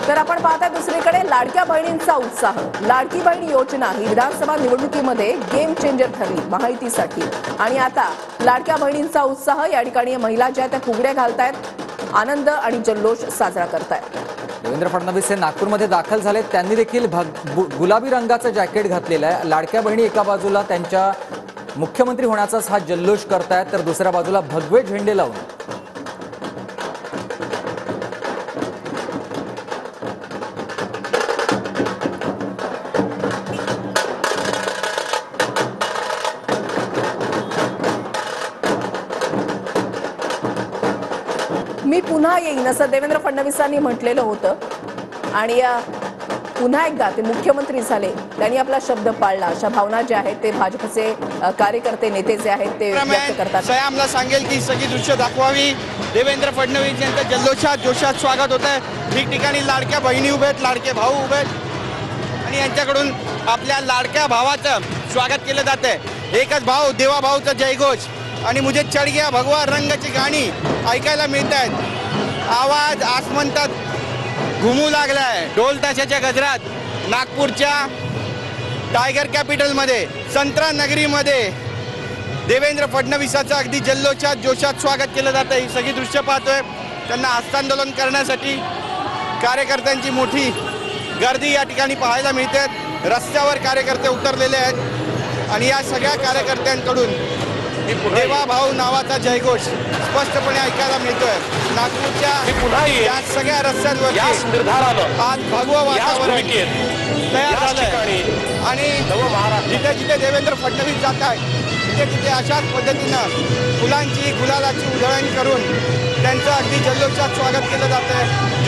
तर आपण पाहता दुसरीकडे लाडक्या बहिणींचा उत्साह। लाडकी बहीण योजना ही विधानसभा निवडणुकीमध्ये गेम चेंजर ठरली महायुतीसाठी। आणि आता लाडक्या बहिणींचा उत्साह, या ठिकाणी महिला ज्या त्या फुगड्या घालतायत, आनंद आणि जल्लोष साजरा करतायत। देवेंद्र फडणवीस हे नागपूरमध्ये दाखल झाले, त्यांनी देखील गुलाबी रंगाचं जॅकेट घातलेलं आहे। लाडक्या बहिणी एका बाजूला त्यांच्या मुख्यमंत्री होण्याचाच हा जल्लोष करतायत, तर दुसऱ्या बाजूला भगवे झेंडे लावून मी पुन्हा येईन असं देवेंद्र फडणवीसांनी म्हटलेलं होतं। आणि पुन्हा एकदा ते मुख्यमंत्री झाले, त्यांनी आपला शब्द पाळला, अशा भावना ज्या आहेत ते भाजपचे कार्यकर्ते, नेते जे आहेत ते व्यक्त करतात। सयामला सांगेल की सगळी दृश्य दाखवावी। देवेंद्र फडणवीस यांचं जल्लोषात जोशात स्वागत होत आहे। ठिकठिकाणी लाडक्या बहिणी उभे आहेत, लाडके भाऊ उभे आहेत आणि यांच्याकडून आपल्या लाडक्या भावाचं स्वागत केलं जात आहे। एकच भाव देवा भाऊचा जयघोष आणि मुझे चढ गया भगवा रंगाची गाणी ऐकायला मिळत आहेत। आवाज आसमंतात घुमू लागलाय ढोल ताशाच्या गजरात। नागपूरच्या टायगर कॅपिटलमध्ये, संत्रा नगरीमध्ये देवेंद्र फडणवीसाचं अगदी जल्लोषात जोशात स्वागत केलं जातं। ही सगळी दृश्य पाहतोय, त्यांना हस्तांदोलन करण्यासाठी कार्यकर्त्यांची मोठी गर्दी या ठिकाणी पाहायला मिळते। रस्त्यावर कार्यकर्ते उतरलेले आहेत आणि या सगळ्या कार्यकर्त्यांकडून देवा भाऊ नावाचा जयघोष स्पष्टपणे ऐकायला मिळतोय। नागपूरच्या या सगळ्या रस्त्यांवर आज भगवं वातावरण तयार झालंय आणि जिथे जिथे देवेंद्र फडणवीस जात आहेत तिथे तिथे अशाच पद्धतीनं फुलांची, गुलालाची उधळण करून त्यांचं अगदी जल्लोषात स्वागत केलं जात आहे।